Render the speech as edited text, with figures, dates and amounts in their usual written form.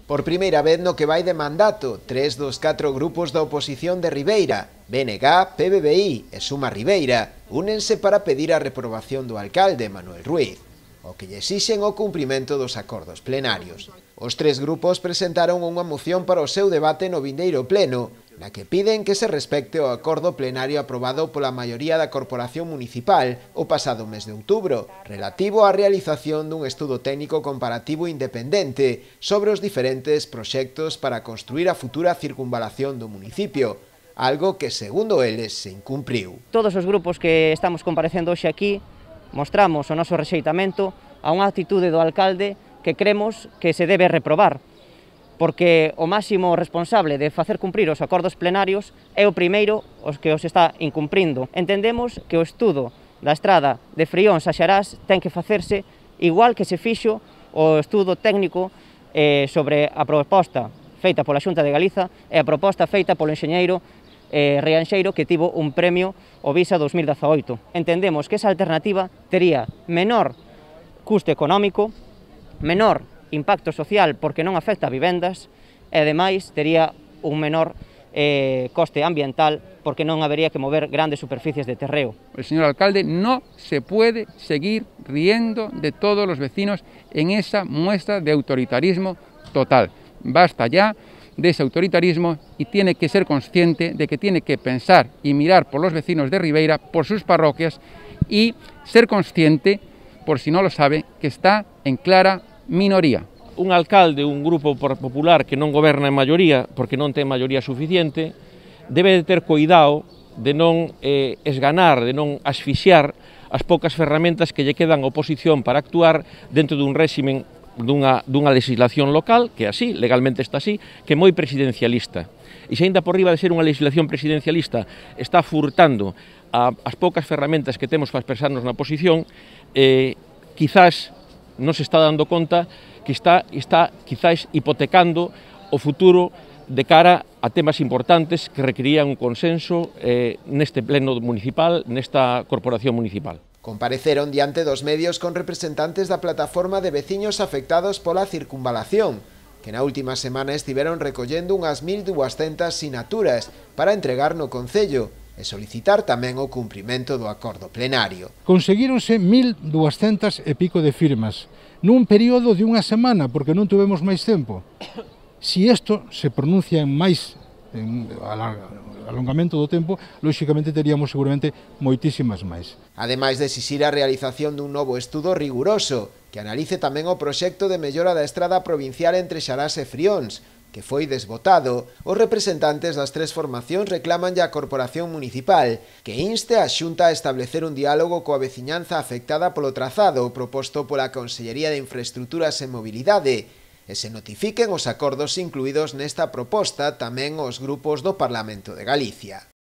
Por primeira vez no que vai de mandato, 3 dos 4 grupos da oposición de Ribeira, BNG, PBBI e Suma Ribeira, únense para pedir a reprobación do alcalde Manuel Ruiz, o que lle exixen o cumprimento dos acordos plenarios. Os 3 grupos presentaron unha moción para o seu debate no vindeiro pleno, na que piden que se respecte o acordo plenario aprobado pola maioría da Corporación Municipal o pasado mes de outubro, relativo á realización dun estudo técnico comparativo independente sobre os diferentes proxectos para construir a futura circunvalación do municipio, algo que, segundo eles, se incumpriu. Todos os grupos que estamos comparecendo hoxe aquí mostramos o noso rexeitamento a unha actitude do alcalde que cremos que se debe reprobar, porque o máximo responsable de facer cumprir os acordos plenarios é o primeiro os que os está incumprindo. Entendemos que o estudo da estrada de Frións a Xarás ten que facerse igual que se fixo o estudo técnico sobre a proposta feita pola Xunta de Galiza e a proposta feita polo enxeñeiro Rianxeiro que tivo un premio o Visa 2018. Entendemos que esa alternativa tería menor custe económico, menor impacto social porque non afecta a vivendas e, ademais, tería un menor coste ambiental porque non habería que mover grandes superficies de terreo. El señor alcalde no se puede seguir riendo de todos los vecinos en esa muestra de autoritarismo total. Basta ya de ese autoritarismo y tiene que ser consciente de que tiene que pensar y mirar por los vecinos de Ribeira, por sus parroquias y ser consciente, por si no lo sabe, que está en clara minoría. Un alcalde, un grupo popular que non goberna en maioría, porque non ten maioría suficiente, debe de ter cuidado de non esganar, de non asfixiar as poucas ferramentas que lle quedan a oposición para actuar dentro dun réximen dunha legislación local, que así, legalmente está así, que é moi presidencialista. E se ainda por riba de ser unha legislación presidencialista está furtando as poucas ferramentas que temos para expresarnos na oposición, quizás non se está dando conta que está quizás hipotecando o futuro de cara a temas importantes que requerían un consenso neste pleno municipal, nesta corporación municipal. Compareceron diante dos medios con representantes da plataforma de veciños afectados pola circunvalación, que na última semana estiveron recollendo unhas 1.200 sinaturas para entregar no Concello e solicitar tamén o cumprimento do acordo plenario. Conseguíronse 1.200 e pico de firmas nun período de unha semana, porque non tuvemos máis tempo. Si isto se pronuncia en máis alongamento do tempo, lóxicamente teríamos seguramente moitísimas máis. Ademais de exixir a realización dun novo estudo riguroso, que analice tamén o proxecto de mellora da estrada provincial entre Xarás e Frións, que foi desbotado, os representantes das 3 formacións reclaman á Corporación Municipal que inste a Xunta a establecer un diálogo coa veciñanza afectada polo trazado proposto pola Consellería de Infraestructuras e Mobilidade e se notifiquen os acordos incluídos nesta proposta tamén os grupos do Parlamento de Galicia.